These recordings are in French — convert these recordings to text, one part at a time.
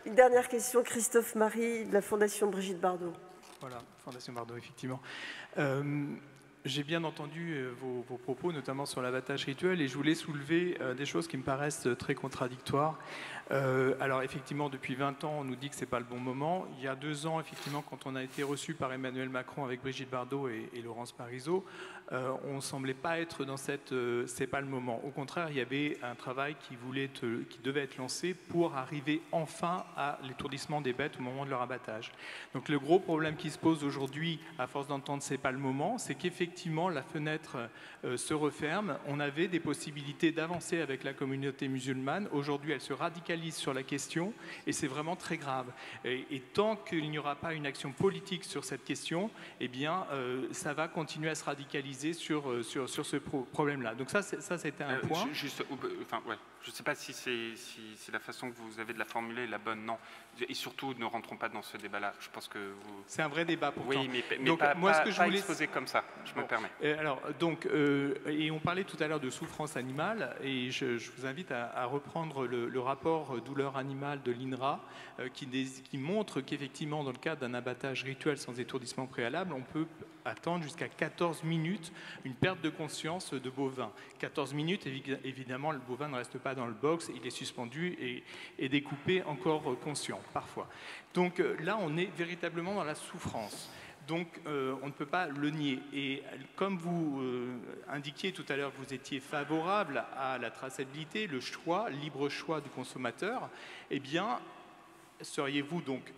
Une dernière question, Christophe Marie, de la Fondation Brigitte Bardot. Voilà, Fondation Bardot, effectivement. J'ai bien entendu vos propos, notamment sur l'abattage rituel, et je voulais soulever des choses qui me paraissent très contradictoires. Alors effectivement, depuis 20 ans, on nous dit que ce n'est pas le bon moment. Il y a 2 ans, effectivement, quand on a été reçu par Emmanuel Macron avec Brigitte Bardot et Laurence Parisot, on ne semblait pas être dans cette « c'est pas le moment ». Au contraire, il y avait un travail qui devait être lancé pour arriver enfin à l'étourdissement des bêtes au moment de leur abattage. Donc le gros problème qui se pose aujourd'hui, à force d'entendre « c'est pas le moment », c'est qu'effectivement la fenêtre se referme. On avait des possibilités d'avancer avec la communauté musulmane. Aujourd'hui, elle se radicalise sur la question et c'est vraiment très grave. Et tant qu'il n'y aura pas une action politique sur cette question, eh bien, ça va continuer à se radicaliser sur ce problème-là. Donc ça c'était un point. Je ne sais pas si la façon que vous avez de la formuler est la bonne, non. Et surtout, ne rentrons pas dans ce débat-là. Je pense que vous... C'est un vrai débat pourtant. Oui, mais donc, pas, moi, ce que je voulais exposer comme ça, je me permets. Alors, donc, et on parlait tout à l'heure de souffrance animale, et je vous invite à reprendre le rapport douleur animale de l'INRA, qui montre qu'effectivement, dans le cadre d'un abattage rituel sans étourdissement préalable, on peut attendre jusqu'à 14 minutes une perte de conscience de bovin. 14 minutes, évidemment, le bovin ne reste pas dans le box, il est suspendu et découpé encore conscient, parfois. Donc là, on est véritablement dans la souffrance. Donc, on ne peut pas le nier. Et comme vous indiquiez tout à l'heure que vous étiez favorable à la traçabilité, le choix, libre choix du consommateur, eh bien, seriez-vous donc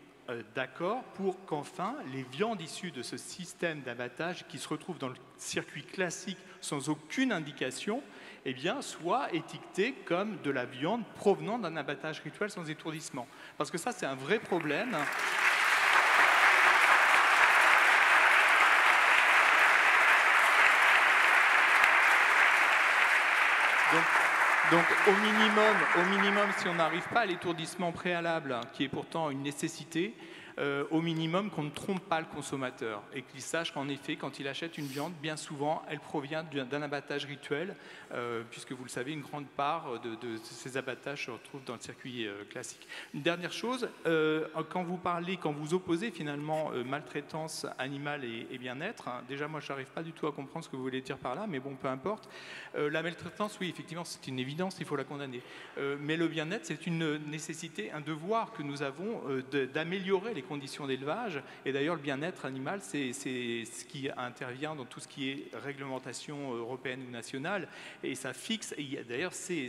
d'accord pour qu'enfin les viandes issues de ce système d'abattage qui se retrouvent dans le circuit classique sans aucune indication, eh bien, soient étiquetées comme de la viande provenant d'un abattage rituel sans étourdissement? Parce que ça, c'est un vrai problème. Donc au minimum, si on n'arrive pas à l'étourdissement préalable, qui est pourtant une nécessité, au minimum qu'on ne trompe pas le consommateur et qu'il sache qu'en effet, quand il achète une viande, bien souvent, elle provient d'un abattage rituel, puisque vous le savez, une grande part de ces abattages se retrouvent dans le circuit classique. Une dernière chose, quand vous opposez finalement maltraitance animale et bien-être, hein, déjà moi je n'arrive pas du tout à comprendre ce que vous voulez dire par là, mais bon, peu importe. La maltraitance, oui, effectivement, c'est une évidence, il faut la condamner. Mais le bien-être, c'est une nécessité, un devoir que nous avons d'améliorer les conditions d'élevage. Et d'ailleurs, le bien-être animal, c'est ce qui intervient dans tout ce qui est réglementation européenne ou nationale. Et ça fixe, et d'ailleurs, c'est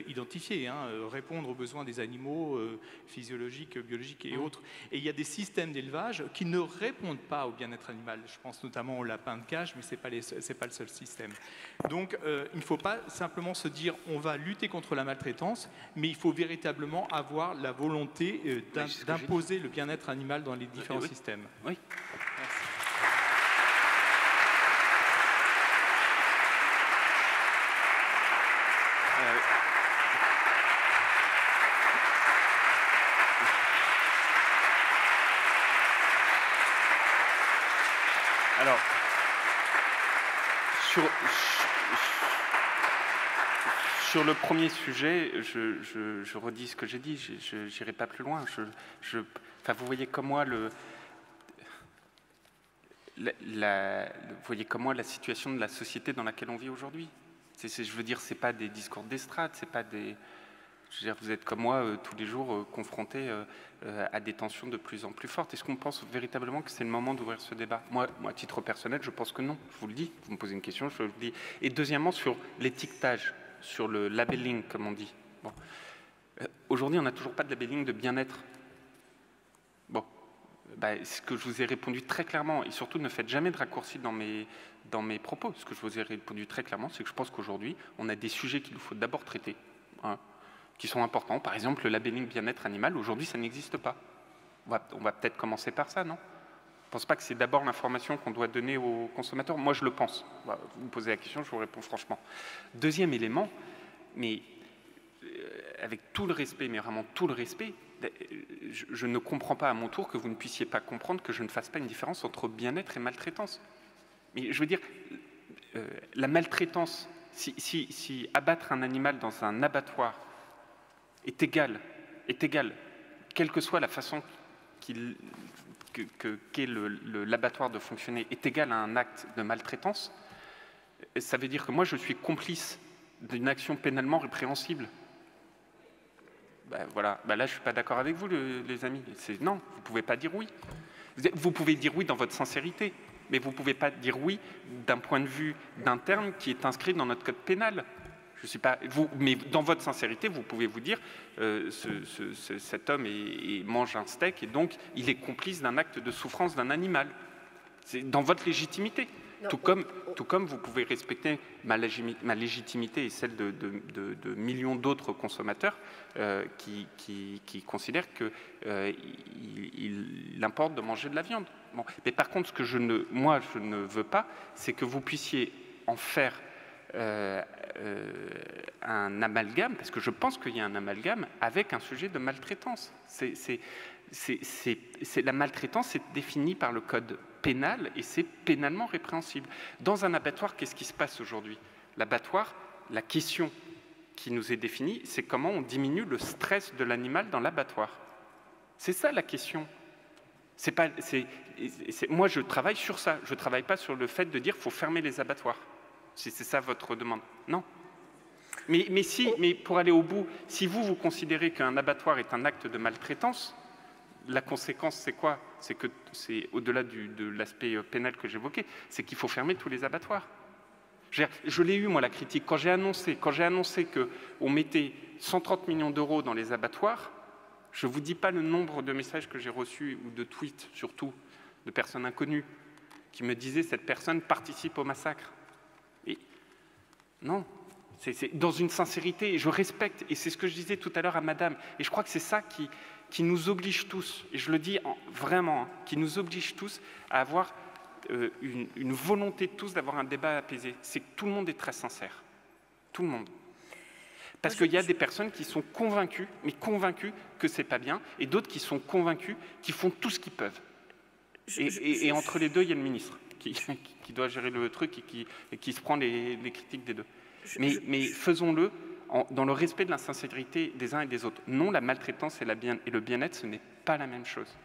identifié, hein, répondre aux besoins des animaux physiologiques, biologiques et autres. Et il y a des systèmes d'élevage qui ne répondent pas au bien-être animal. Je pense notamment aux lapins de cage, mais ce n'est pas le seul système. Donc, il ne faut pas simplement se dire on va lutter contre la maltraitance, mais il faut véritablement avoir la volonté d'imposer le bien-être animal dans les différents systèmes. Oui. Merci. Alors, sur le premier sujet, je redis ce que j'ai dit, je n'irai pas plus loin. Enfin, vous voyez comme moi vous voyez comme moi la situation de la société dans laquelle on vit aujourd'hui. Je veux dire, c'est pas des discours d'estrade, c'est pas des... Je veux dire, vous êtes comme moi tous les jours confrontés à des tensions de plus en plus fortes. Est-ce qu'on pense véritablement que c'est le moment d'ouvrir ce débat? Moi, à titre personnel, je pense que non. Je vous le dis. Vous me posez une question, je vous le dis. Et deuxièmement, sur l'étiquetage, sur le labeling, comme on dit. Bon. Aujourd'hui, on n'a toujours pas de labeling de bien-être. Bon. Ce que je vous ai répondu très clairement, et surtout ne faites jamais de raccourcis dans mes propos. Ce que je vous ai répondu très clairement, c'est que je pense qu'aujourd'hui, on a des sujets qu'il nous faut d'abord traiter, hein, qui sont importants. Par exemple, le labeling bien-être animal, aujourd'hui, ça n'existe pas. On va peut-être commencer par ça, non? Je ne pense pas que c'est d'abord l'information qu'on doit donner aux consommateurs. Moi, je le pense. Vous me posez la question, je vous réponds franchement. Deuxième élément, mais avec tout le respect, mais vraiment tout le respect, je ne comprends pas à mon tour que vous ne puissiez pas comprendre que je ne fasse pas une différence entre bien-être et maltraitance. Mais je veux dire, la maltraitance, si abattre un animal dans un abattoir est égal quelle que soit la façon qu'est l'abattoir de fonctionner, est égal à un acte de maltraitance, ça veut dire que moi, je suis complice d'une action pénalement répréhensible. Ben voilà, ben là, je ne suis pas d'accord avec vous, les amis. Non, vous ne pouvez pas dire oui. Vous pouvez dire oui dans votre sincérité, mais vous ne pouvez pas dire oui d'un point de vue d'un terme qui est inscrit dans notre code pénal. Je sais pas, mais dans votre sincérité, vous pouvez vous dire cet homme mange un steak et donc il est complice d'un acte de souffrance d'un animal. C'est dans votre légitimité. Tout comme vous pouvez respecter ma légitimité et celle de millions d'autres consommateurs qui considèrent qu'il importe de manger de la viande. Bon. Mais par contre, ce que je ne veux pas, c'est que vous puissiez en faire un amalgame, parce que je pense qu'il y a un amalgame avec un sujet de maltraitance. La maltraitance est définie par le code pénal et c'est pénalement répréhensible. Dans un abattoir, qu'est-ce qui se passe aujourd'hui? L'abattoir, la question qui nous est définie, c'est comment on diminue le stress de l'animal dans l'abattoir. C'est ça la question. Moi, je travaille sur ça. Je ne travaille pas sur le fait de dire qu'il faut fermer les abattoirs. Si c'est ça votre demande. Non. Mais pour aller au bout, si vous considérez qu'un abattoir est un acte de maltraitance, la conséquence, c'est quoi? C'est que c'est au-delà de l'aspect pénal que j'évoquais, c'est qu'il faut fermer tous les abattoirs. Je l'ai eu, moi, la critique. Quand j'ai annoncé qu'on mettait 130 millions d'euros dans les abattoirs, je ne vous dis pas le nombre de messages que j'ai reçus, ou de tweets, surtout, de personnes inconnues, qui me disaient « cette personne participe au massacre ». Et non, c'est dans une sincérité, et je respecte, et c'est ce que je disais tout à l'heure à madame, et je crois que c'est ça qui nous oblige tous, et je le dis vraiment, qui nous oblige tous à avoir une volonté de tous d'avoir un débat apaisé. C'est que tout le monde est très sincère. Tout le monde. Parce qu'il y a des personnes qui sont convaincues, mais convaincues que c'est pas bien, et d'autres qui sont convaincues, qui font tout ce qu'ils peuvent. Et entre les deux, il y a le ministre qui doit gérer le truc et qui se prend les critiques des deux. Mais faisons-le dans le respect de la sincérité des uns et des autres. Non, la maltraitance et le bien-être, ce n'est pas la même chose.